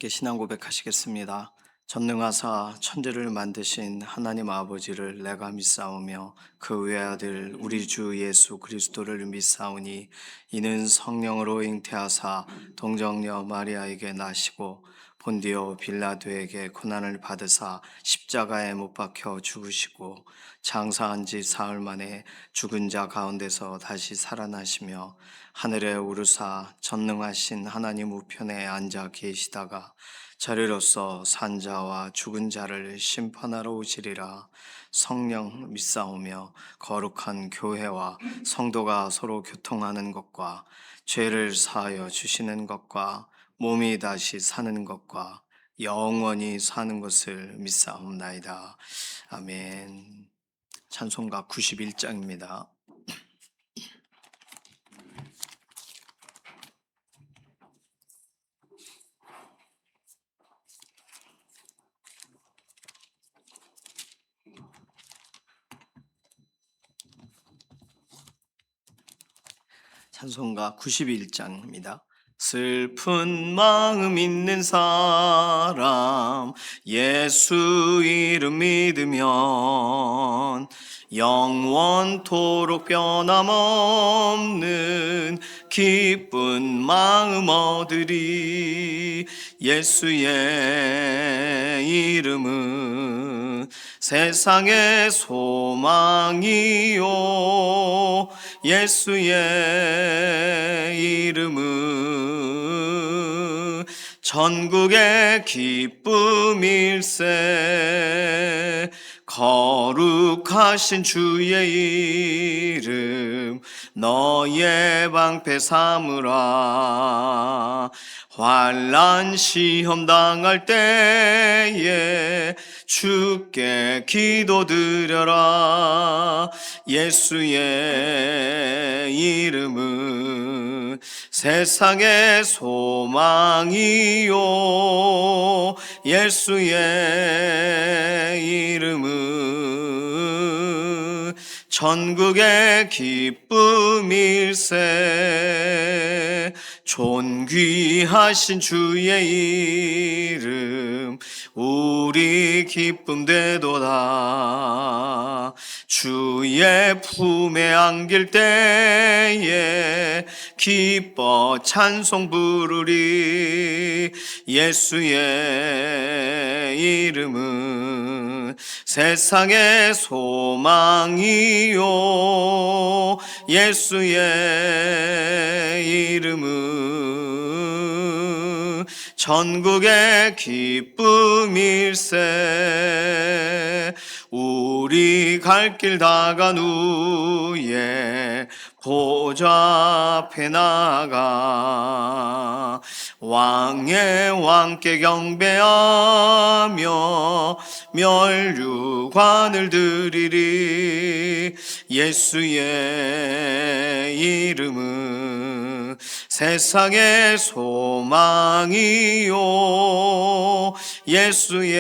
함께 신앙 고백하시겠습니다. 전능하사 천지를 만드신 하나님 아버지를 내가 믿사오며 그 외아들 우리 주 예수 그리스도를 믿사오니 이는 성령으로 잉태하사 동정녀 마리아에게 나시고 본디오 빌라도에게 고난을 받으사 십자가에 못 박혀 죽으시고 장사한 지 사흘 만에 죽은 자 가운데서 다시 살아나시며 하늘에 오르사 전능하신 하나님 우편에 앉아 계시다가 자리로서 산 자와 죽은 자를 심판하러 오시리라. 성령 믿사오며 거룩한 교회와 성도가 서로 교통하는 것과 죄를 사하여 주시는 것과 몸이 다시 사는 것과 영원히 사는 것을 믿사옵나이다. 아멘. 찬송가 91장입니다. 찬송가 91장입니다. 슬픈 마음 있는 사람 예수 이름 믿으면 영원토록 변함없는 기쁜 마음 얻으리. 예수의 이름은 세상의 소망이요 예수의 이름은 전국의 기쁨일세. 거룩하신 주의 이름 너의 방패 삼으라. 환난 시험 당할 때에 주께 기도드려라. 예수의 이름은 세상의 소망이요 예수의 이름은 전국의 기쁨일세. 존귀하신 주의 이름 우리 기쁨 되도다. 주의 품에 안길 때에 기뻐 찬송 부르리. 예수의 이름은 세상의 소망이요 예수의 이름은 전국의 기쁨일세. 우리 갈 길 다간 후에 보좌 앞에 나가 왕의 왕께 경배하며 멸류관을 드리리. 예수의 이름은 세상의 소망이요 예수의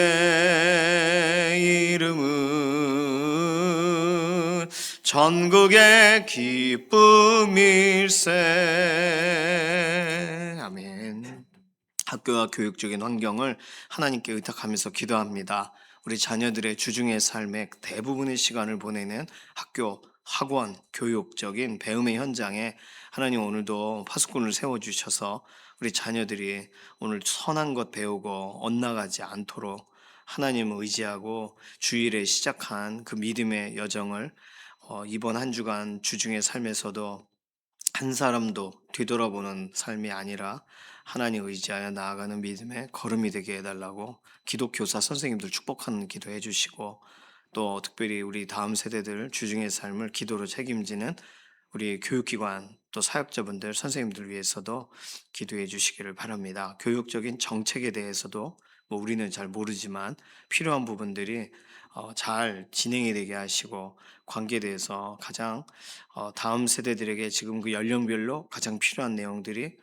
이름은 전국의 기쁨일세. 아멘. 학교와 교육적인 환경을 하나님께 의탁하면서 기도합니다. 우리 자녀들의 주중의 삶의 대부분의 시간을 보내는 학교, 학원, 교육적인 배움의 현장에 하나님 오늘도 파수꾼을 세워주셔서 우리 자녀들이 오늘 선한 것 배우고 엇나가지 않도록 하나님을 의지하고 주일에 시작한 그 믿음의 여정을 이번 한 주간 주중의 삶에서도 한 사람도 뒤돌아보는 삶이 아니라 하나님 의지하여 나아가는 믿음의 걸음이 되게 해달라고 기독교사 선생님들 축복하는 기도해 주시고, 또 특별히 우리 다음 세대들 주중의 삶을 기도로 책임지는 우리 교육기관 또 사역자분들 선생님들 위해서도 기도해 주시기를 바랍니다. 교육적인 정책에 대해서도 우리는 잘 모르지만 필요한 부분들이 잘 진행이 되게 하시고, 관계에 대해서 가장 다음 세대들에게 지금 그 연령별로 가장 필요한 내용들이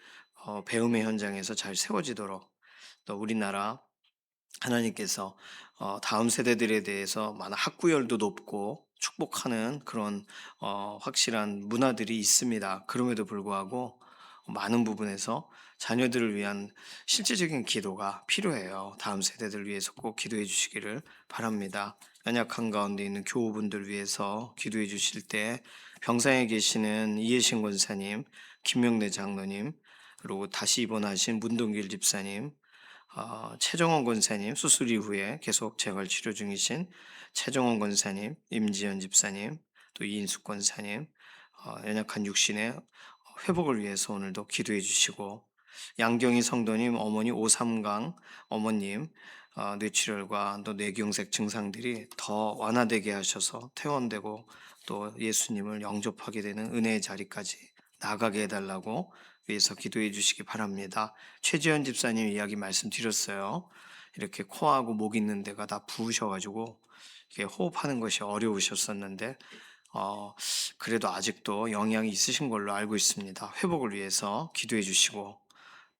배움의 현장에서 잘 세워지도록, 또 우리나라 하나님께서 다음 세대들에 대해서 많은 학구열도 높고 축복하는 그런 확실한 문화들이 있습니다. 그럼에도 불구하고 많은 부분에서 자녀들을 위한 실제적인 기도가 필요해요. 다음 세대들 위해서 꼭 기도해 주시기를 바랍니다. 연약한 가운데 있는 교우분들 위해서 기도해 주실 때 병상에 계시는 이해신 권사님, 김명래 장로님, 그리고 다시 입원하신 문동길 집사님, 최정원 권사님, 수술 이후에 계속 재활 치료 중이신 최정원 권사님, 임지연 집사님, 또 이인숙 권사님, 연약한 육신의 회복을 위해서 오늘도 기도해 주시고, 양경희 성도님, 어머니 오삼강 어머님, 뇌출혈과 또 뇌경색 증상들이 더 완화되게 하셔서 퇴원되고 또 예수님을 영접하게 되는 은혜의 자리까지 나가게 해달라고 위해서 기도해 주시기 바랍니다. 최지현 집사님 이야기 말씀드렸어요. 이렇게 코하고 목 있는 데가 다 부으셔가지고 이게 호흡하는 것이 어려우셨었는데 어, 그래도 아직도 영향이 있으신 걸로 알고 있습니다. 회복을 위해서 기도해 주시고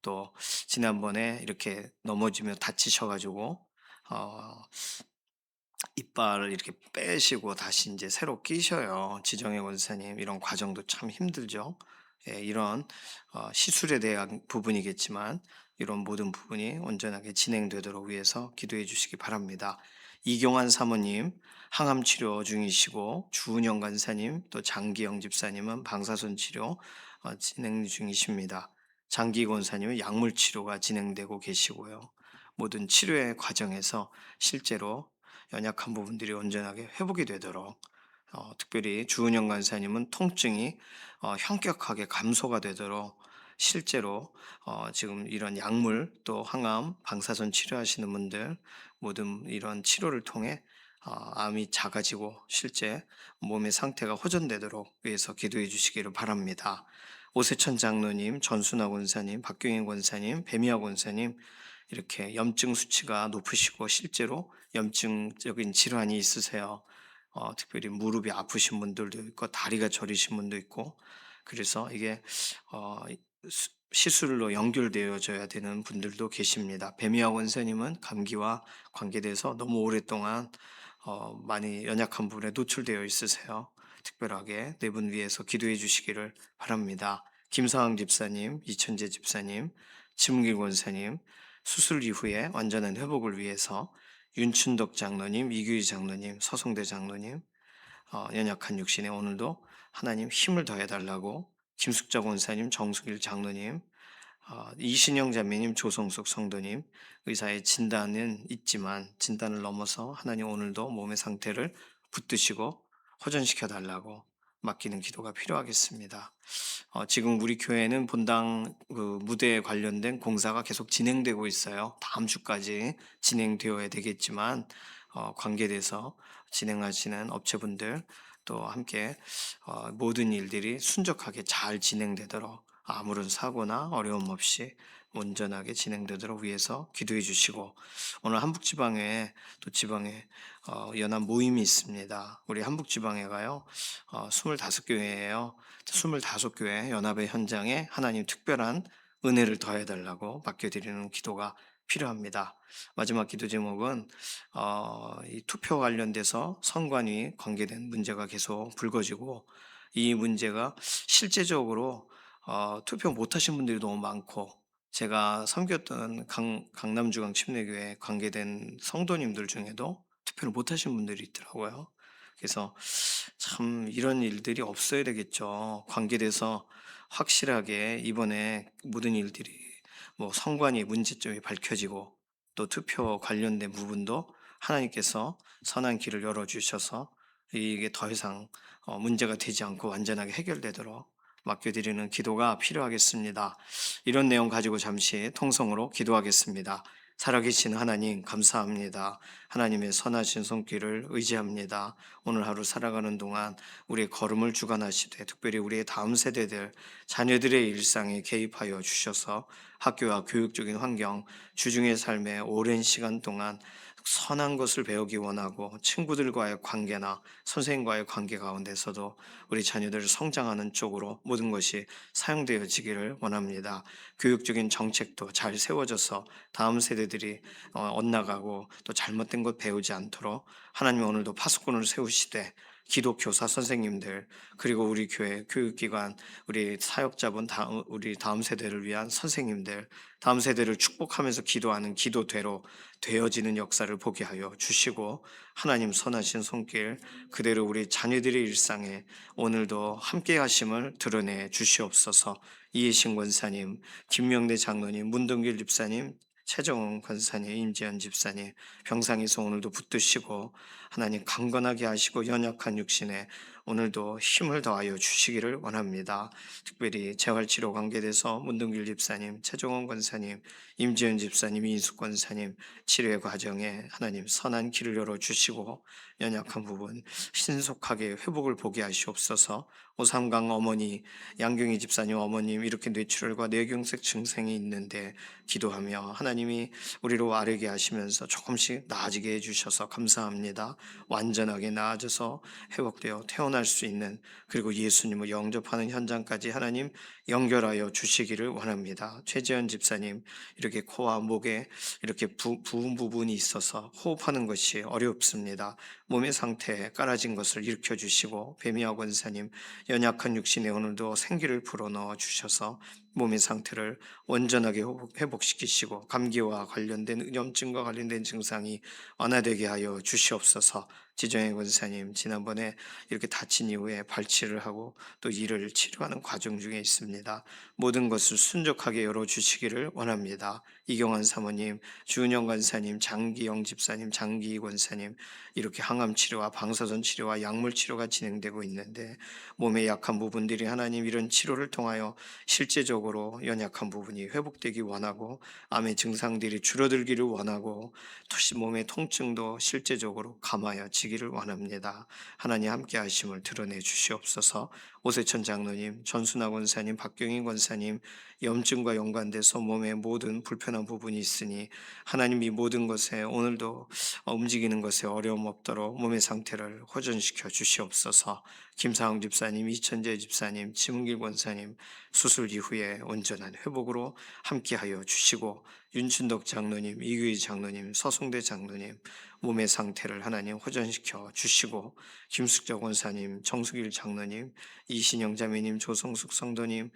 또 지난번에 이렇게 넘어지며 다치셔가지고 어, 이빨을 이렇게 빼시고 다시 이제 새로 끼셔요. 지정혜 원사님 이런 과정도 참 힘들죠. 예, 이런 시술에 대한 부분이겠지만 이런 모든 부분이 온전하게 진행되도록 위해서 기도해 주시기 바랍니다. 이경환 사모님 항암 치료 중이시고 주은영 간사님 또 장기영 집사님은 방사선 치료 진행 중이십니다. 장기 권사님은 약물 치료가 진행되고 계시고요. 모든 치료의 과정에서 실제로 연약한 부분들이 온전하게 회복이 되도록 특별히 주은영 간사님은 통증이 현격하게 감소가 되도록 실제로 지금 이런 약물 또 항암 방사선 치료하시는 분들 모든 이런 치료를 통해 암이 작아지고 실제 몸의 상태가 호전되도록 위해서 기도해 주시기를 바랍니다. 오세천 장로님, 전순아 권사님, 박경인 권사님, 배미아 권사님 이렇게 염증 수치가 높으시고 실제로 염증적인 질환이 있으세요. 특별히 무릎이 아프신 분들도 있고 다리가 저리신 분도 있고 그래서 이게 시술로 연결되어져야 되는 분들도 계십니다. 배미아 원사님은 감기와 관계돼서 너무 오랫동안 많이 연약한 부분에 노출되어 있으세요. 특별하게 네 분 위해서 기도해 주시기를 바랍니다. 김상황 집사님, 이천재 집사님, 지문길 권사님, 수술 이후에 완전한 회복을 위해서 윤춘덕 장로님, 이규희 장로님, 서성대 장로님, 연약한 육신에 오늘도 하나님 힘을 더해달라고 김숙자 권사님, 정수길 장로님, 이신영 자매님, 조성숙 성도님, 의사의 진단은 있지만 진단을 넘어서 하나님 오늘도 몸의 상태를 붙드시고 호전시켜 달라고 맡기는 기도가 필요하겠습니다. 지금 우리 교회는 본당 그 무대에 관련된 공사가 계속 진행되고 있어요. 다음 주까지 진행되어야 되겠지만 관계돼서 진행하시는 업체분들 또 함께 모든 일들이 순적하게 잘 진행되도록 아무런 사고나 어려움 없이 온전하게 진행되도록 위해서 기도해 주시고 오늘 한북지방에 또 지방에 연합 모임이 있습니다. 우리 한북지방에가요 25교회예요. 25교회 연합의 현장에 하나님 특별한 은혜를 더해달라고 맡겨드리는 기도가 필요합니다. 마지막 기도 제목은 이 투표 관련돼서 선관위 관계된 문제가 계속 불거지고 이 문제가 실제적으로 투표 못하신 분들이 너무 많고 제가 섬겼던 강남주강 침례교회 관계된 성도님들 중에도 투표를 못하신 분들이 있더라고요. 그래서 참 이런 일들이 없어야 되겠죠. 관계돼서 확실하게 이번에 모든 일들이 뭐 선관위 문제점이 밝혀지고 또 투표 관련된 부분도 하나님께서 선한 길을 열어주셔서 이게 더 이상 문제가 되지 않고 완전하게 해결되도록 맡겨드리는 기도가 필요하겠습니다. 이런 내용 가지고 잠시 통성으로 기도하겠습니다. 살아계신 하나님 감사합니다. 하나님의 선하신 손길을 의지합니다. 오늘 하루 살아가는 동안 우리의 걸음을 주관하시되 특별히 우리의 다음 세대들 자녀들의 일상에 개입하여 주셔서 학교와 교육적인 환경, 주중의 삶에 오랜 시간 동안 선한 것을 배우기 원하고 친구들과의 관계나 선생님과의 관계 가운데서도 우리 자녀들을 성장하는 쪽으로 모든 것이 사용되어지기를 원합니다. 교육적인 정책도 잘 세워져서 다음 세대들이 엇나가고 또 잘못된 것 배우지 않도록 하나님 오늘도 파수꾼을 세우시되 기독교사 선생님들, 그리고 우리 교회 교육기관, 우리 사역자분, 우리 다음 세대를 위한 선생님들, 다음 세대를 축복하면서 기도하는 기도대로 되어지는 역사를 보게 하여 주시고, 하나님 선하신 손길 그대로 우리 자녀들의 일상에 오늘도 함께 하심을 드러내 주시옵소서. 이해신 권사님, 김명대 장로님, 문동길 집사님, 최정원 권사님, 임지연 집사님, 병상에서 오늘도 붙드시고 하나님 강건하게 하시고 연약한 육신에 오늘도 힘을 더하여 주시기를 원합니다. 특별히 재활치료 관계돼서 문동길 집사님, 최정원 권사님, 임지연 집사님, 이인숙 권사님 치료의 과정에 하나님 선한 길을 열어주시고 연약한 부분 신속하게 회복을 보게 하시옵소서. 오삼강 어머니, 양경희 집사님 어머님 이렇게 뇌출혈과 뇌경색 증상이 있는데 기도하며 하나님이 우리로 아뢰게 하시면서 조금씩 나아지게 해주셔서 감사합니다. 완전하게 나아져서 회복되어 태어날 수 있는, 그리고 예수님을 영접하는 현장까지 하나님 연결하여 주시기를 원합니다. 최재현 집사님 이렇게 코와 목에 이렇게 부은 부분이 있어서 호흡하는 것이 어렵습니다. 몸의 상태에 깔아진 것을 일으켜 주시고, 배미와 권사님 연약한 육신에 오늘도 생기를 불어넣어 주셔서 몸의 상태를 온전하게 회복시키시고 감기와 관련된 염증과 관련된 증상이 완화되게 하여 주시옵소서. 지정혜 권사님 지난번에 이렇게 다친 이후에 발치를 하고 또 이를 치료하는 과정 중에 있습니다. 모든 것을 순적하게 열어주시기를 원합니다. 이경환 사모님, 주은영 권사님, 장기영 집사님, 장기 권사님 이렇게 항암 치료와 방사선 치료와 약물 치료가 진행되고 있는데 몸의 약한 부분들이 하나님 이런 치료를 통하여 실제적으로 연약한 부분이 회복되기 원하고 암의 증상들이 줄어들기를 원하고 몸의 통증도 실제적으로 감하여 지기를 원합니다. 하나님 함께 하심을 드러내 주시옵소서. 오세천 장로님, 전순아 권사님, 박경인 권사님 염증과 연관돼서 몸에 모든 불편한 부분이 있으니 하나님 이 모든 것에 오늘도 움직이는 것에 어려움 없도록 몸의 상태를 호전시켜 주시옵소서. 김상흥 집사님, 이천재 집사님, 지문길 권사님 수술 이후에 온전한 회복으로 함께하여 주시고, 윤춘덕 장로님, 이규희 장로님, 서송대 장로님 몸의 상태를 하나님 호전시켜 주시고, 김숙적 원사님, 정수길 장로님, 이신영 자매님, 조성숙 성도님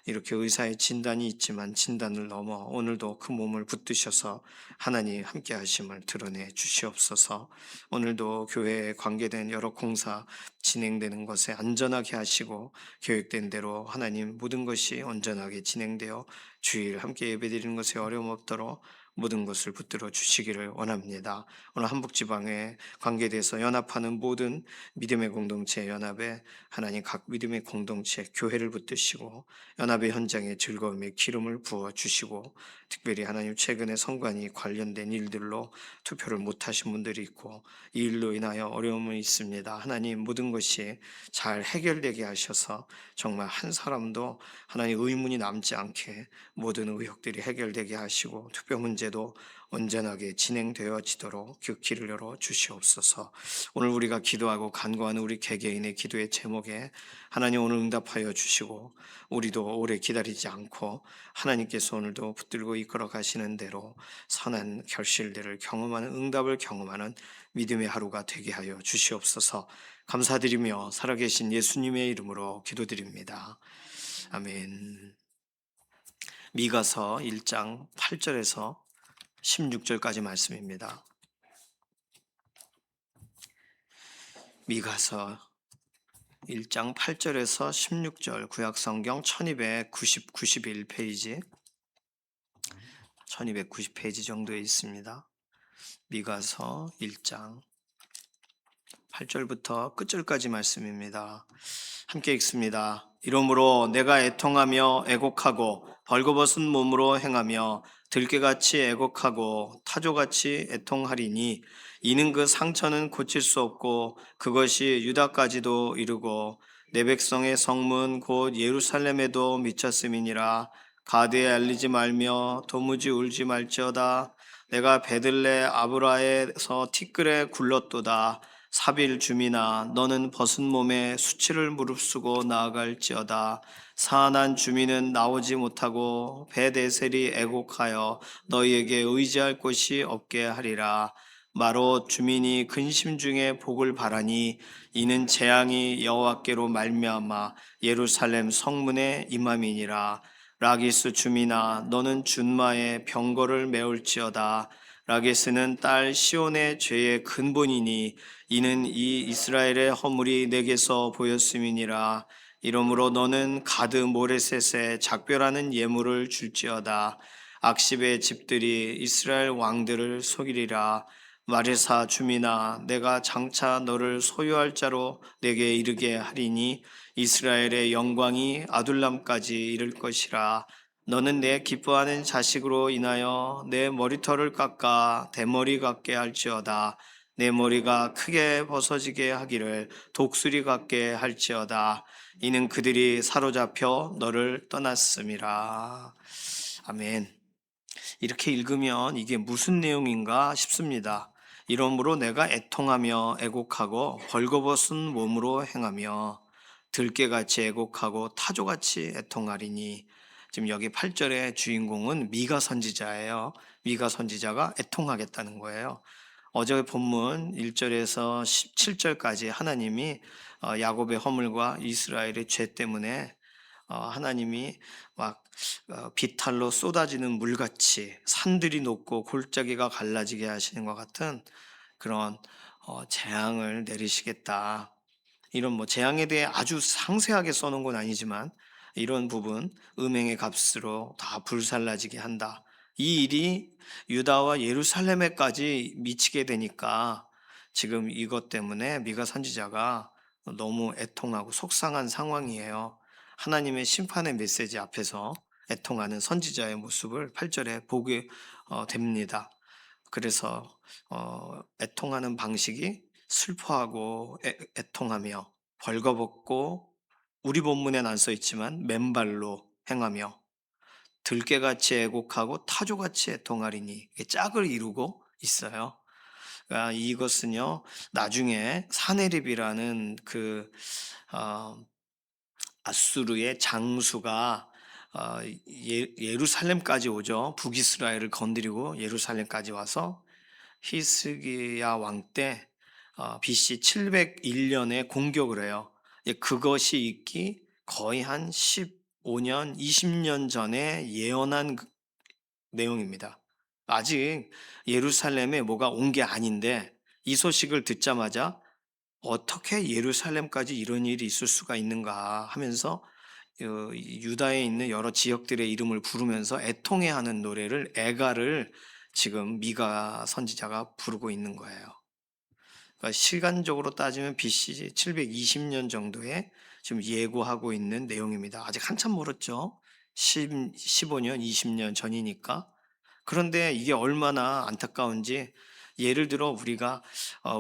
이렇게 의사의 진단이 있지만 진단을 넘어 오늘도 그 몸을 붙드셔서 하나님 함께 하심을 드러내 주시옵소서. 오늘도 교회에 관계된 여러 공사 진행되는 것에 안전하게 하시고 계획된 대로 하나님 모든 것이 온전하게 진행되어 주일 함께 예배드리는 것에 어려움 없도록 모든 것을 붙들어 주시기를 원합니다. 오늘 한북지방에 관계돼서 연합하는 모든 믿음의 공동체 연합에 하나님 각 믿음의 공동체 교회를 붙드시고 연합의 현장에 즐거움의 기름을 부어 주시고, 특별히 하나님 최근에 선관위 관련된 일들로 투표를 못하신 분들이 있고 이 일로 인하여 어려움이 있습니다. 하나님 모든 것이 잘 해결되게 하셔서 정말 한 사람도 하나님 의문이 남지 않게 모든 의혹들이 해결되게 하시고 투표 문제도 온전하게 진행되어지도록 그 길을 열어 주시옵소서. 오늘 우리가 기도하고 간구하는 우리 개개인의 기도의 제목에 하나님 오늘 응답하여 주시고 우리도 오래 기다리지 않고 하나님께서 오늘도 붙들고 이끌어 가시는 대로 선한 결실들을 경험하는, 응답을 경험하는 믿음의 하루가 되게 하여 주시옵소서. 감사드리며 살아계신 예수님의 이름으로 기도드립니다. 아멘. 미가서 1장 8절에서 16절까지 말씀입니다. 미가서 1장 8절에서 16절 구약성경 1291페이지 1290페이지 정도에 있습니다. 미가서 1장 8절부터 끝절까지 말씀입니다. 함께 읽습니다. 이러므로 내가 애통하며 애곡하고 벌거벗은 몸으로 행하며 들깨같이 애곡하고 타조같이 애통하리니 이는 그 상처는 고칠 수 없고 그것이 유다까지도 이르고 내 백성의 성문 곧 예루살렘에도 미쳤음이니라. 가드에 알리지 말며 도무지 울지 말지어다. 내가 베들레 아브라에서 티끌에 굴렀도다. 사빌 주민아 너는 벗은 몸에 수치를 무릅쓰고 나아갈지어다. 사안한 주민은 나오지 못하고 베데셀이 애곡하여 너희에게 의지할 곳이 없게 하리라. 마롯 주민이 근심 중에 복을 바라니 이는 재앙이 여호와께로 말미암아 예루살렘 성문에 임함이니라. 라기스 주민아 너는 준마의 병거를 메울지어다. 라기스는 딸 시온의 죄의 근본이니 이는 이 이스라엘의 허물이 내게서 보였음이니라. 이러므로 너는 가드 모레셋에 작별하는 예물을 줄지어다. 악십의 집들이 이스라엘 왕들을 속이리라. 마레사 주민아 내가 장차 너를 소유할 자로 내게 이르게 하리니 이스라엘의 영광이 아둘람까지 이를 것이라. 너는 내 기뻐하는 자식으로 인하여 내 머리털을 깎아 대머리 같게 할지어다. 내 머리가 크게 벗어지게 하기를 독수리 같게 할지어다. 이는 그들이 사로잡혀 너를 떠났음이라. 아멘. 이렇게 읽으면 이게 무슨 내용인가 싶습니다. 이러므로 내가 애통하며 애곡하고 벌거벗은 몸으로 행하며 들깨같이 애곡하고 타조같이 애통하리니. 지금 여기 8절의 주인공은 미가 선지자예요. 미가 선지자가 애통하겠다는 거예요. 어제 본문 1절에서 17절까지 하나님이 야곱의 허물과 이스라엘의 죄 때문에 하나님이 막 비탈로 쏟아지는 물같이 산들이 녹고 골짜기가 갈라지게 하시는 것 같은 그런 재앙을 내리시겠다. 이런 뭐 재앙에 대해 아주 상세하게 써놓은 건 아니지만 이런 부분 음행의 값으로 다 불살라지게 한다. 이 일이 유다와 예루살렘에까지 미치게 되니까 지금 이것 때문에 미가 선지자가 너무 애통하고 속상한 상황이에요. 하나님의 심판의 메시지 앞에서 애통하는 선지자의 모습을 8절에 보게 됩니다. 그래서 애통하는 방식이 슬퍼하고 애통하며 벌거벗고 우리 본문엔 안 써 있지만 맨발로 행하며 들깨같이 애곡하고 타조같이 애통하리니 짝을 이루고 있어요. 그러니까 이것은요 나중에 사네립이라는 그 어, 아수르의 장수가 예루살렘까지 오죠. 북이스라엘을 건드리고 예루살렘까지 와서 히스기야 왕 때 BC 701년에 공격을 해요. 그것이 있기 거의 한 15년, 20년 전에 예언한 내용입니다. 아직 예루살렘에 뭐가 온 게 아닌데 이 소식을 듣자마자 어떻게 예루살렘까지 이런 일이 있을 수가 있는가 하면서 유다에 있는 여러 지역들의 이름을 부르면서 애통해하는 노래를 애가를 지금 미가 선지자가 부르고 있는 거예요. 그러니까 시간적으로 따지면 BC 720년 정도에 지금 예고하고 있는 내용입니다. 아직 한참 멀었죠. 15년, 20년 전이니까. 그런데 이게 얼마나 안타까운지 예를 들어 우리가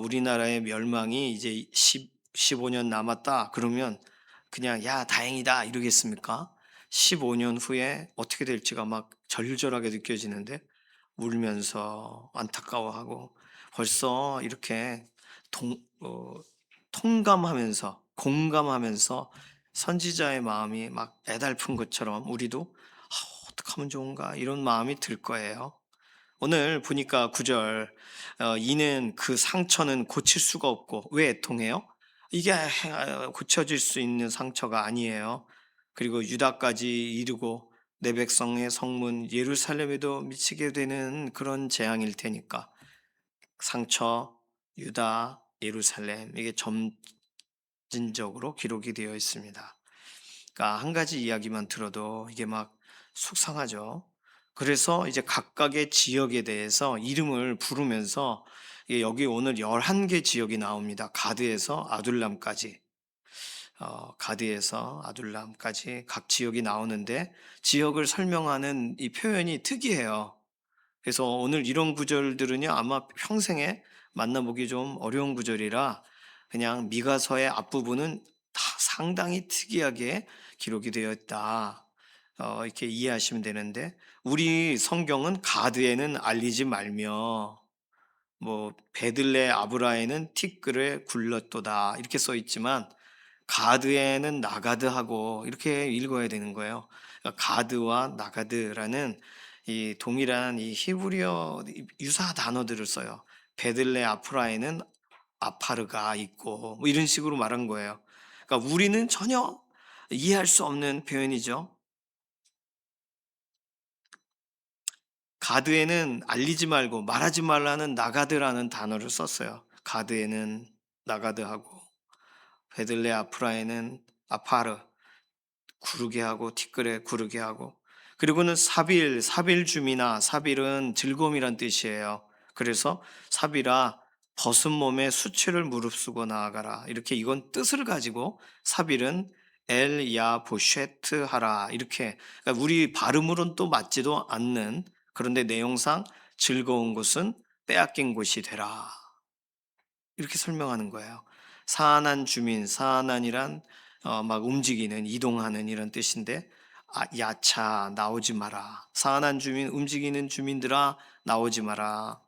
우리나라의 멸망이 이제 15년 남았다 그러면 그냥 야 다행이다 이러겠습니까? 15년 후에 어떻게 될지가 막 절절하게 느껴지는데 울면서 안타까워하고 벌써 이렇게 통감하면서 공감하면서 선지자의 마음이 막 애달픈 것처럼 우리도 어떻게 하면 좋은가 이런 마음이 들 거예요. 오늘 보니까 9절 이는 그 상처는 고칠 수가 없고 왜 애통해요? 이게 고쳐질 수 있는 상처가 아니에요. 그리고 유다까지 이르고 내 백성의 성문 예루살렘에도 미치게 되는 그런 재앙일 테니까 상처, 유다, 예루살렘 이게 점진적으로 기록이 되어 있습니다. 그러니까 한 가지 이야기만 들어도 이게 막 속상하죠. 그래서 이제 각각의 지역에 대해서 이름을 부르면서 여기 오늘 11개 지역이 나옵니다. 가드에서 아둘람까지. 가드에서 아둘람까지 각 지역이 나오는데 지역을 설명하는 이 표현이 특이해요. 그래서 오늘 이런 구절들은요, 아마 평생에 만나보기 좀 어려운 구절이라 그냥 미가서의 앞부분은 다 상당히 특이하게 기록이 되어 있다. 이렇게 이해하시면 되는데, 우리 성경은 가드에는 알리지 말며, 뭐, 베들레 아브라에는 티끌에 굴렀도다. 이렇게 써 있지만, 가드에는 나가드하고 이렇게 읽어야 되는 거예요. 그러니까 가드와 나가드라는 이 동일한 이 히브리어 유사 단어들을 써요. 베들레 아프라에는 아파르가 있고 뭐 이런 식으로 말한 거예요. 그러니까 우리는 전혀 이해할 수 없는 표현이죠. 가드에는 알리지 말고 말하지 말라는 나가드라는 단어를 썼어요. 가드에는 나가드하고 베들레 아프라에는 아파르 구르게 하고 티끌에 구르게 하고 그리고는 사빌 주미나 사빌은 즐거움이란 뜻이에요. 그래서 사빌아 벗은 몸에 수치를 무릅쓰고 나아가라. 이렇게 이건 뜻을 가지고 사빌은 엘야 보쉐트 하라. 이렇게 그러니까 우리 발음으로는 또 맞지도 않는 그런데 내용상 즐거운 곳은 빼앗긴 곳이 되라. 이렇게 설명하는 거예요. 사안한 주민, 사안한이란 막 움직이는, 이동하는 이런 뜻인데, 야차, 나오지 마라. 사안한 주민, 움직이는 주민들아, 나오지 마라.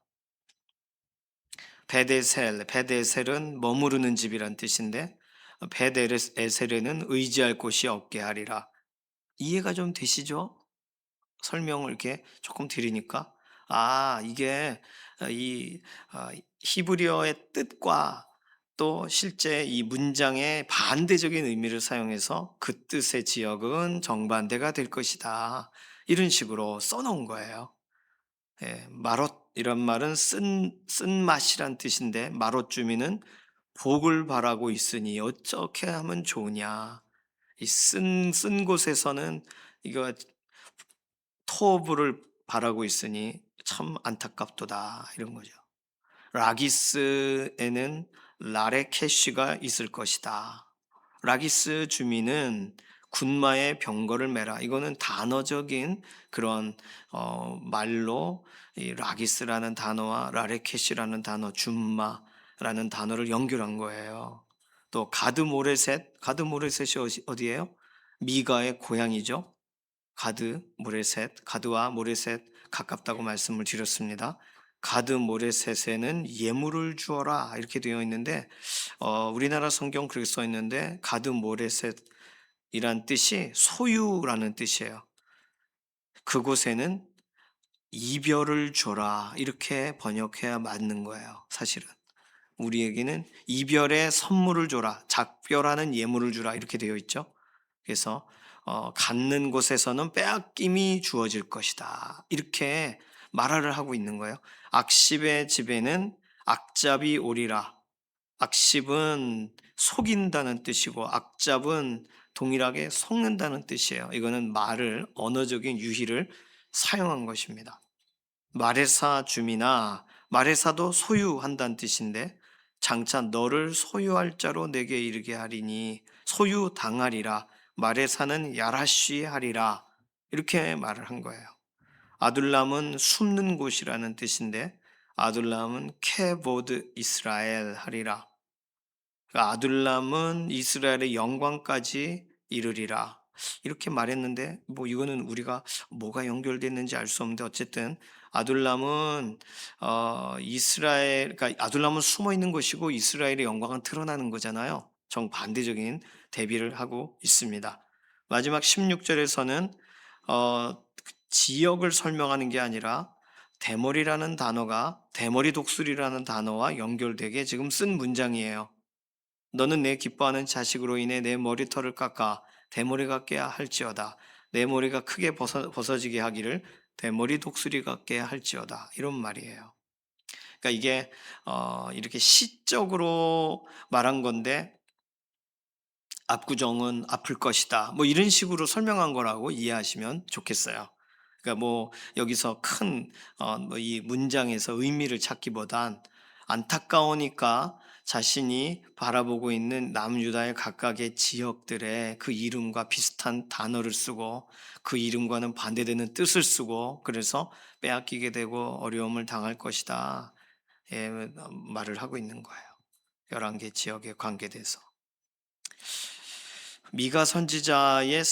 베데셀은 머무르는 집이란 뜻인데, 베데에셀에는 의지할 곳이 없게 하리라. 이해가 좀 되시죠? 설명을 이렇게 조금 드리니까 이게 이 히브리어의 뜻과 또 실제 이 문장의 반대적인 의미를 사용해서 그 뜻의 지역은 정반대가 될 것이다. 이런 식으로 써놓은 거예요. 예, 마롯 이런 말은 쓴 맛이란 뜻인데 마롯 주민은 복을 바라고 있으니 어떻게 하면 좋으냐. 이 쓴 곳에서는 이거 토부를 바라고 있으니 참 안타깝도다 이런 거죠. 라기스에는 라레케시가 있을 것이다. 라기스 주민은 군마에 병거를 매라. 이거는 단어적인 그런 말로 이 라기스라는 단어와 라레케시라는 단어, 줌마라는 단어를 연결한 거예요. 또 가드 모레셋이 어디예요? 미가의 고향이죠. 가드와 모레셋 가깝다고 말씀을 드렸습니다. 가드 모레셋에는 예물을 주어라 이렇게 되어 있는데 우리나라 성경 그렇게 써 있는데 가드 모레셋이란 뜻이 소유라는 뜻이에요. 그곳에는 이별을 줘라 이렇게 번역해야 맞는 거예요. 사실은 우리에게는 이별의 선물을 줘라, 작별하는 예물을 주라 이렇게 되어 있죠. 그래서 갖는 곳에서는 빼앗김이 주어질 것이다. 이렇게 말을 하고 있는 거예요. 악십의 집에는 악잡이 오리라. 악십은 속인다는 뜻이고 악잡은 동일하게 속는다는 뜻이에요. 이거는 언어적인 유희를 사용한 것입니다. 마레사 주민아, 마레사도 소유한다는 뜻인데 장차 너를 소유할 자로 내게 이르게 하리니 소유당하리라. 마레사는 야라시 하리라. 이렇게 말을 한 거예요. 아둘람은 숨는 곳이라는 뜻인데 아둘람은 케보드 이스라엘 하리라. 그러니까 아둘람은 이스라엘의 영광까지 이르리라. 이렇게 말했는데 뭐 이거는 우리가 뭐가 연결됐는지 알 수 없는데 어쨌든 아둘람은 그러니까 아둘람은 숨어 있는 것이고 이스라엘의 영광은 드러나는 거잖아요. 정반대적인 대비를 하고 있습니다. 마지막 16절에서는 지역을 설명하는 게 아니라 대머리 독수리라는 단어와 연결되게 지금 쓴 문장이에요. 너는 내 기뻐하는 자식으로 인해 내 머리털을 깎아 대머리 같게 할지어다. 내 머리가 크게 벗어지게 하기를 대머리 독수리 같게 할지어다. 이런 말이에요. 그러니까 이게 이렇게 시적으로 말한 건데 압구정은 아플 것이다. 뭐 이런 식으로 설명한 거라고 이해하시면 좋겠어요. 그러니까 뭐 여기서 큰 뭐 이 문장에서 의미를 찾기보단 안타까우니까 자신이 바라보고 있는 남유다의 각각의 지역들의 그 이름과 비슷한 단어를 쓰고 그 이름과는 반대되는 뜻을 쓰고 그래서 빼앗기게 되고 어려움을 당할 것이다. 예, 말을 하고 있는 거예요. 11개 지역에 관계돼서. 미가 선지자의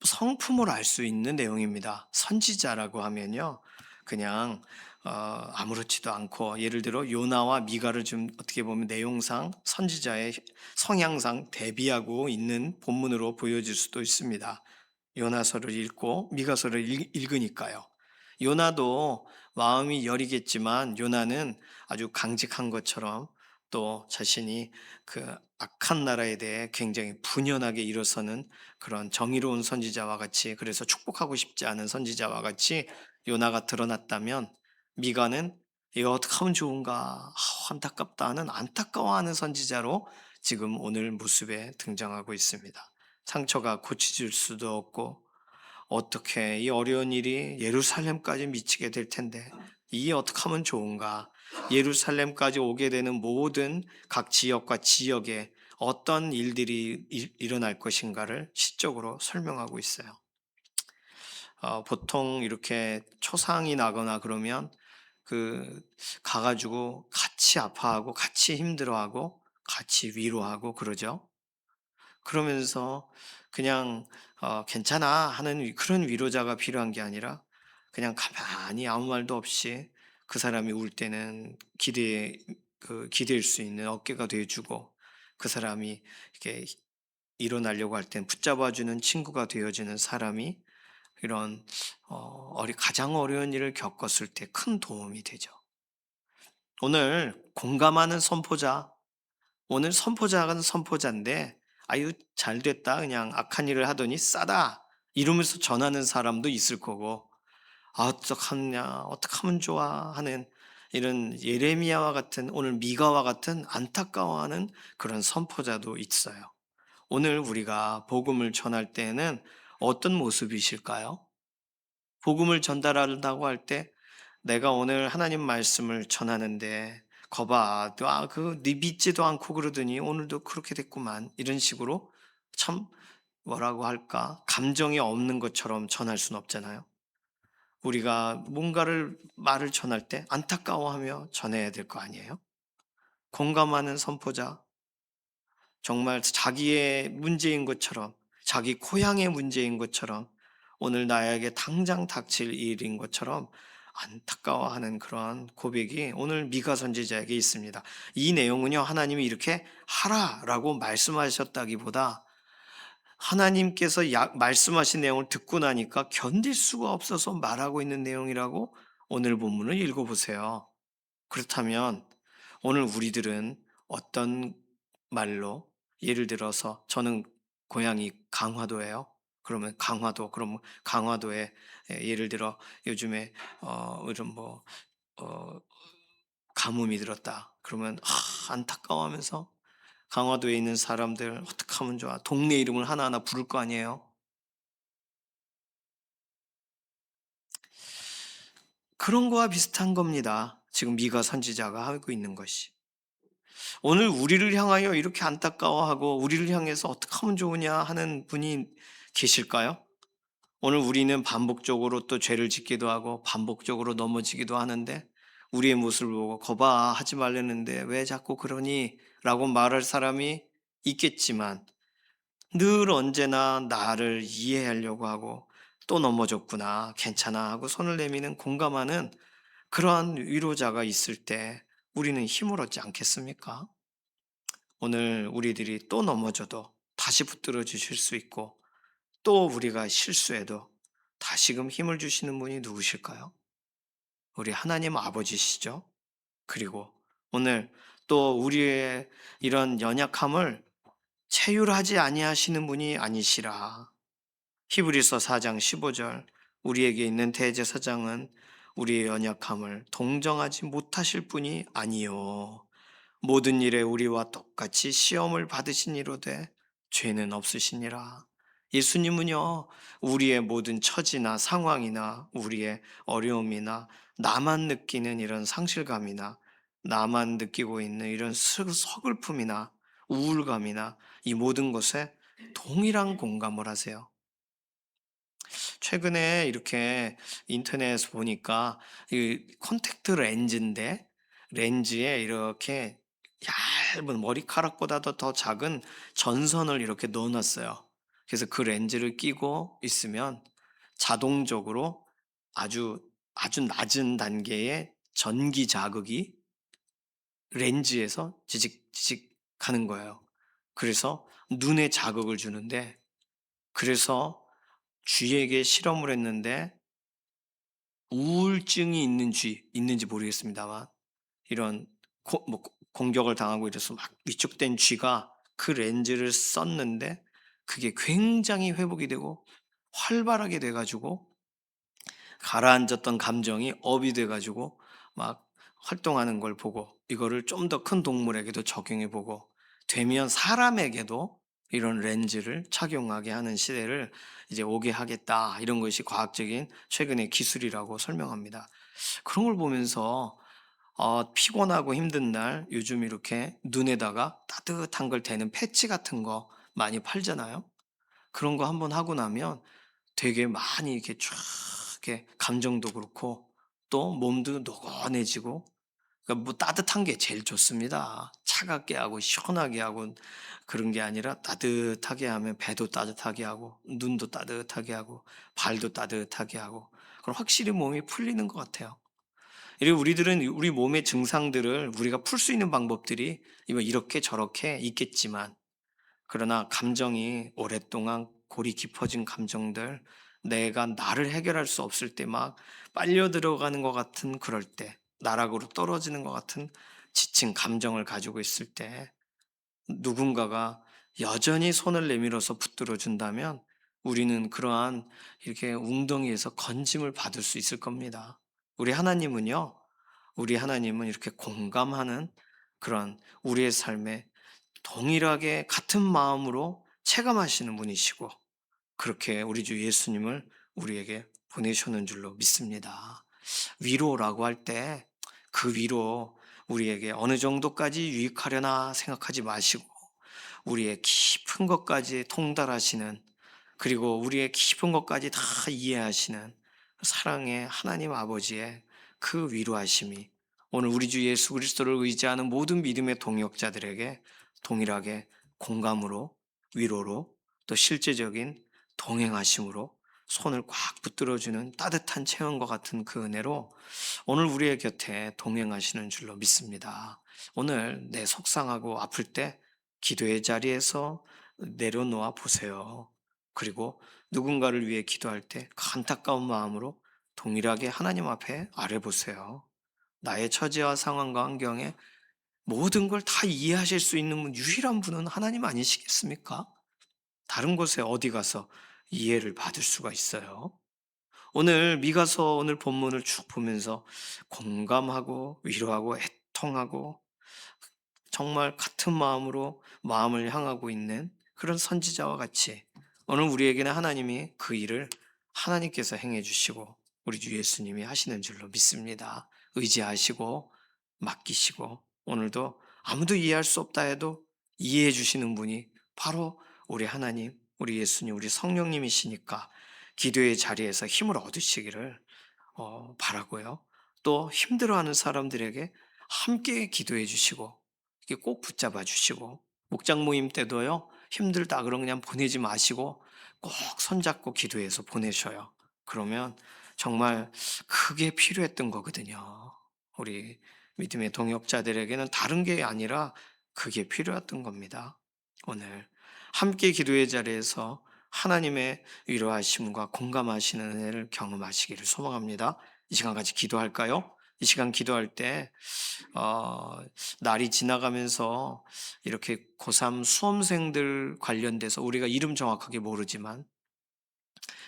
성품을 알 수 있는 내용입니다. 선지자라고 하면요, 그냥 아무렇지도 않고 예를 들어 요나와 미가를 좀 어떻게 보면 내용상 선지자의 성향상 대비하고 있는 본문으로 보여질 수도 있습니다. 요나서를 읽고 미가서를 읽으니까요. 요나도 마음이 여리겠지만 요나는 아주 강직한 것처럼 또 자신이 그 악한 나라에 대해 굉장히 분연하게 일어서는 그런 정의로운 선지자와 같이, 그래서 축복하고 싶지 않은 선지자와 같이 요나가 드러났다면, 미가는 이거 어떻게 하면 좋은가, 안타깝다 하는 안타까워하는 선지자로 지금 오늘 모습에 등장하고 있습니다. 상처가 고쳐질 수도 없고, 어떻게 이 어려운 일이 예루살렘까지 미치게 될 텐데 이 어떻게 하면 좋은가? 예루살렘까지 오게 되는 모든 각 지역과 지역에 어떤 일들이 일어날 것인가를 시적으로 설명하고 있어요. 보통 이렇게 초상이 나거나 그러면 그 가가지고 같이 아파하고 같이 힘들어하고 같이 위로하고 그러죠. 그러면서 그냥 괜찮아 하는 그런 위로자가 필요한 게 아니라 그냥 가만히 아무 말도 없이 그 사람이 울 때는 기댈 수 있는 어깨가 돼 주고, 그 사람이 이렇게 일어나려고 할 땐 붙잡아 주는 친구가 되어 주는 사람이 이런 가장 어려운 일을 겪었을 때 큰 도움이 되죠. 오늘 공감하는 선포자, 오늘 선포자는 선포자인데 아유 잘 됐다 그냥 악한 일을 하더니 싸다 이러면서 전하는 사람도 있을 거고, 아 어떡하냐 어떡하면 좋아 하는 이런 예레미야와 같은, 오늘 미가와 같은 안타까워하는 그런 선포자도 있어요. 오늘 우리가 복음을 전할 때에는 어떤 모습이실까요? 복음을 전달한다고 할 때 내가 오늘 하나님 말씀을 전하는데 거봐 네 믿지도 않고 그러더니 오늘도 그렇게 됐구만, 이런 식으로 참 뭐라고 할까 감정이 없는 것처럼 전할 수는 없잖아요. 우리가 뭔가를 말을 전할 때 안타까워하며 전해야 될 거 아니에요. 공감하는 선포자, 정말 자기의 문제인 것처럼, 자기 고향의 문제인 것처럼, 오늘 나에게 당장 닥칠 일인 것처럼 안타까워하는 그런 고백이 오늘 미가 선지자에게 있습니다. 이 내용은요, 하나님이 이렇게 하라라고 말씀하셨다기보다 하나님께서 말씀하신 내용을 듣고 나니까 견딜 수가 없어서 말하고 있는 내용이라고 오늘 본문을 읽어보세요. 그렇다면 오늘 우리들은 어떤 말로, 예를 들어서 저는 고향이 강화도예요. 그러면 그럼 강화도에 예를 들어 요즘에 이런 어, 가뭄이 들었다. 그러면 안타까워하면서 강화도에 있는 사람들 어떻게 하면 좋아? 동네 이름을 하나하나 부를 거 아니에요. 그런 거와 비슷한 겁니다. 지금 미가 선지자가 하고 있는 것이. 오늘 우리를 향하여 이렇게 안타까워하고 우리를 향해서 어떻게 하면 좋으냐 하는 분이 계실까요? 오늘 우리는 반복적으로 또 죄를 짓기도 하고 반복적으로 넘어지기도 하는데, 우리의 모습을 보고 거봐 하지 말랬는데 왜 자꾸 그러니? 라고 말할 사람이 있겠지만, 늘 언제나 나를 이해하려고 하고 또 넘어졌구나 괜찮아 하고 손을 내미는 공감하는 그러한 위로자가 있을 때 우리는 힘을 얻지 않겠습니까? 오늘 우리들이 또 넘어져도 다시 붙들어 주실 수 있고, 또 우리가 실수해도 다시금 힘을 주시는 분이 누구실까요? 우리 하나님 아버지시죠. 그리고 오늘 또 우리의 이런 연약함을 체휼하지 아니하시는 분이 아니시라. 히브리서 4장 15절, 우리에게 있는 대제사장은 우리의 연약함을 동정하지 못하실 분이 아니요 모든 일에 우리와 똑같이 시험을 받으시니로되 죄는 없으시니라. 예수님은요, 우리의 모든 처지나 상황이나 우리의 어려움이나 나만 느끼는 이런 상실감이나 나만 느끼고 있는 이런 서글픔이나 우울감이나 이 모든 것에 동일한 공감을 하세요. 최근에 이렇게 인터넷에서 보니까 이 콘택트 렌즈인데, 렌즈에 이렇게 얇은 머리카락보다도 더 작은 전선을 이렇게 넣어놨어요. 그래서 그 렌즈를 끼고 있으면 자동적으로 아주 아주 낮은 단계의 전기 자극이 렌즈에서 지직지직 가는 거예요. 그래서 눈에 자극을 주는데, 그래서 쥐에게 실험을 했는데 우울증이 있는지 모르겠습니다만 이런 공격을 당하고 이래서 막 위축된 쥐가 그 렌즈를 썼는데 그게 굉장히 회복이 되고 활발하게 돼 가지고 가라앉았던 감정이 업이 돼 가지고 막 활동하는 걸 보고 이거를 좀 더 큰 동물에게도 적용해 보고 되면 사람에게도 이런 렌즈를 착용하게 하는 시대를 이제 오게 하겠다. 이런 것이 과학적인 최근의 기술이라고 설명합니다. 그런 걸 보면서 피곤하고 힘든 날 요즘 이렇게 눈에다가 따뜻한 걸 대는 패치 같은 거 많이 팔잖아요. 그런 거 한번 하고 나면 되게 많이 이렇게 쫙 이렇게 감정도 그렇고 또 몸도 노곤해지고 그러니까 뭐 따뜻한 게 제일 좋습니다. 차갑게 하고 시원하게 하고 그런 게 아니라 따뜻하게 하면 배도 따뜻하게 하고 눈도 따뜻하게 하고 발도 따뜻하게 하고 그럼 확실히 몸이 풀리는 것 같아요. 그리고 우리들은 우리 몸의 증상들을 우리가 풀 수 있는 방법들이 뭐 이렇게 저렇게 있겠지만 그러나 감정이 오랫동안 골이 깊어진 감정들, 내가 나를 해결할 수 없을 때 막 빨려 들어가는 것 같은 그럴 때, 나락으로 떨어지는 것 같은 지친 감정을 가지고 있을 때 누군가가 여전히 손을 내밀어서 붙들어 준다면 우리는 그러한 이렇게 웅덩이에서 건짐을 받을 수 있을 겁니다. 우리 하나님은요, 우리 하나님은 이렇게 공감하는 그런 우리의 삶에 동일하게 같은 마음으로 체감하시는 분이시고 그렇게 우리 주 예수님을 우리에게 보내셨는 줄로 믿습니다. 위로라고 할 때 그 위로 우리에게 어느 정도까지 유익하려나 생각하지 마시고 우리의 깊은 것까지 통달하시는 그리고 우리의 깊은 것까지 다 이해하시는 사랑의 하나님 아버지의 그 위로하심이 오늘 우리 주 예수 그리스도를 의지하는 모든 믿음의 동역자들에게 동일하게 공감으로 위로로 또 실제적인 동행하심으로 손을 꽉 붙들어주는 따뜻한 체험과 같은 그 은혜로 오늘 우리의 곁에 동행하시는 줄로 믿습니다. 오늘 내 속상하고 아플 때 기도의 자리에서 내려놓아 보세요. 그리고 누군가를 위해 기도할 때 안타까운 마음으로 동일하게 하나님 앞에 아뢰보세요. 나의 처지와 상황과 환경에 모든 걸 다 이해하실 수 있는 유일한 분은 하나님 아니시겠습니까? 다른 곳에 어디 가서 이해를 받을 수가 있어요? 오늘 미가서 오늘 본문을 쭉 보면서 공감하고 위로하고 애통하고 정말 같은 마음으로 마음을 향하고 있는 그런 선지자와 같이 오늘 우리에게는 하나님이 그 일을 하나님께서 행해 주시고 우리 주 예수님이 하시는 줄로 믿습니다. 의지하시고 맡기시고 오늘도 아무도 이해할 수 없다 해도 이해해 주시는 분이 바로 우리 하나님, 우리 예수님, 우리 성령님이시니까 기도의 자리에서 힘을 얻으시기를 바라고요. 또 힘들어하는 사람들에게 함께 기도해 주시고 이렇게 꼭 붙잡아 주시고 목장 모임 때도요. 힘들다 그러면 그냥 보내지 마시고 꼭 손잡고 기도해서 보내셔요. 그러면 정말 그게 필요했던 거거든요. 우리 믿음의 동역자들에게는 다른 게 아니라 그게 필요했던 겁니다. 오늘 함께 기도의 자리에서 하나님의 위로하심과 공감하시는 은혜를 경험하시기를 소망합니다. 이 시간 같이 기도할까요? 이 시간 기도할 때 어, 날이 지나가면서 이렇게 고3 수험생들 관련돼서 우리가 이름 정확하게 모르지만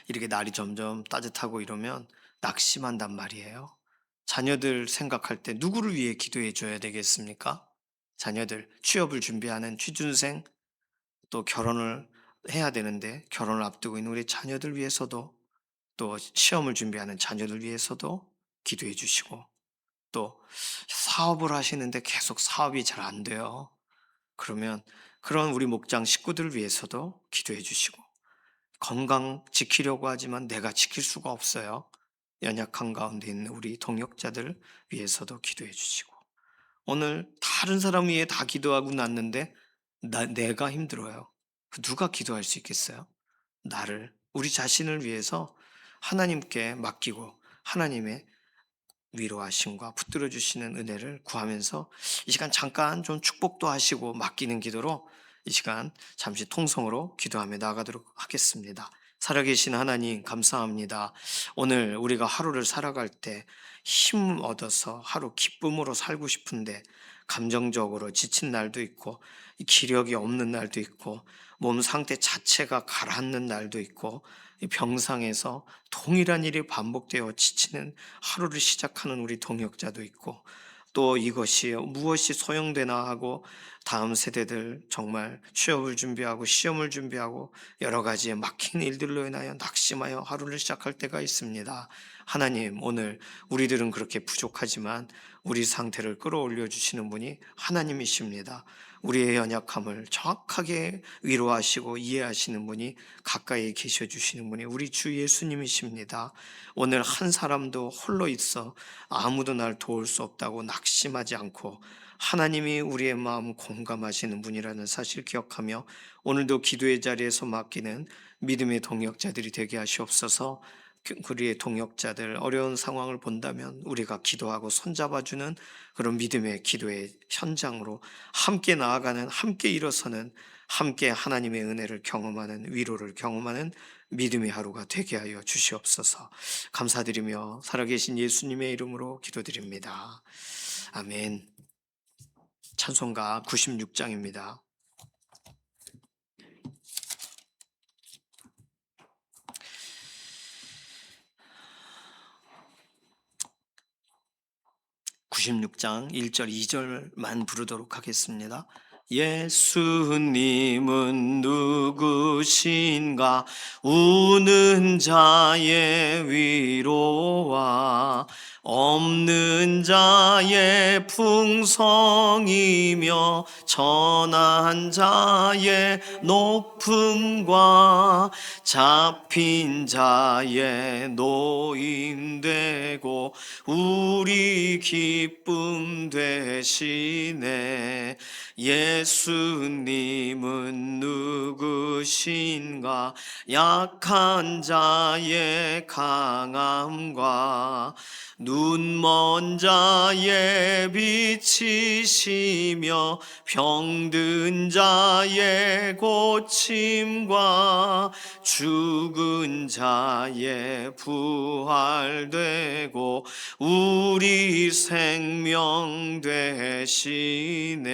이렇게 날이 점점 따뜻하고 이러면 낙심한단 말이에요. 자녀들 생각할 때 누구를 위해 기도해 줘야 되겠습니까? 자녀들 취업을 준비하는 취준생 또 결혼을 해야 되는데 결혼을 앞두고 있는 우리 자녀들 위해서도 또 시험을 준비하는 자녀들 위해서도 기도해 주시고 또 사업을 하시는데 계속 사업이 잘 안 돼요. 그러면 그런 우리 목장 식구들을 위해서도 기도해 주시고 건강 지키려고 하지만 내가 지킬 수가 없어요. 연약한 가운데 있는 우리 동역자들 위해서도 기도해 주시고 오늘 다른 사람 위해 다 기도하고 났는데 내가 힘들어요. 누가 기도할 수 있겠어요? 나를 우리 자신을 위해서 하나님께 맡기고 하나님의 위로하심과 붙들어 주시는 은혜를 구하면서 이 시간 잠깐 좀 축복도 하시고 맡기는 기도로 이 시간 잠시 통성으로 기도하며 나가도록 하겠습니다. 살아계신 하나님 감사합니다. 오늘 우리가 하루를 살아갈 때 힘 얻어서 하루 기쁨으로 살고 싶은데 감정적으로 지친 날도 있고 기력이 없는 날도 있고 몸 상태 자체가 가라앉는 날도 있고 이 병상에서 동일한 일이 반복되어 지치는 하루를 시작하는 우리 동역자도 있고 또 이것이 무엇이 소용되나 하고 다음 세대들 정말 취업을 준비하고 시험을 준비하고 여러 가지의 막힌 일들로 인하여 낙심하여 하루를 시작할 때가 있습니다. 하나님, 오늘 우리들은 그렇게 부족하지만 우리 상태를 끌어올려 주시는 분이 하나님이십니다. 우리의 연약함을 정확하게 위로하시고 이해하시는 분이 가까이 계셔 주시는 분이 우리 주 예수님이십니다. 오늘 한 사람도 홀로 있어 아무도 날 도울 수 없다고 낙심하지 않고 하나님이 우리의 마음 공감하시는 분이라는 사실 기억하며 오늘도 기도의 자리에서 맡기는 믿음의 동역자들이 되게 하시옵소서. 우리의 동역자들 어려운 상황을 본다면 우리가 기도하고 손잡아주는 그런 믿음의 기도의 현장으로 함께 나아가는, 함께 일어서는, 함께 하나님의 은혜를 경험하는, 위로를 경험하는 믿음의 하루가 되게 하여 주시옵소서. 감사드리며 살아계신 예수님의 이름으로 기도드립니다. 아멘. 찬송가 96장입니다. 96장 1절 2절만 부르도록 하겠습니다. 예수님은 누구신가 우는 자의 위로와 없는 자의 풍성이며 천한 자의 높음과 잡힌 자의 노임되고 우리 기쁨 되시네. 예수님은 누구신가 약한 자의 강함과 눈먼 자의 빛이시며 병든 자의 고침과 죽은 자의 부활되고 우리 생명 되시네.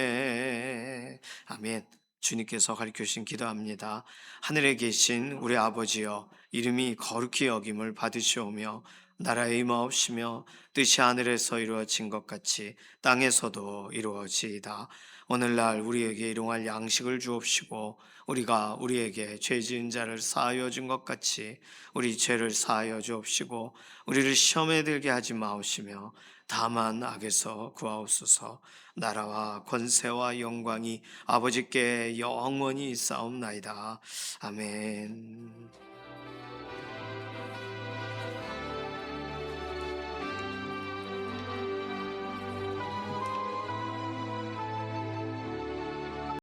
아멘. 주님께서 가르쳐 주신 기도합니다. 하늘에 계신 우리 아버지여, 이름이 거룩히 여김을 받으시오며 나라의 임하옵시며 뜻이 하늘에서 이루어진 것 같이 땅에서도 이루어지이다. 오늘날 우리에게 일용할 양식을 주옵시고 우리가 우리에게 죄 지은 자를 사하여 준 것 같이 우리 죄를 사하여 주옵시고 우리를 시험에 들게 하지 마옵시며 다만 악에서 구하옵소서. 나라와 권세와 영광이 아버지께 영원히 있사옵나이다. 아멘.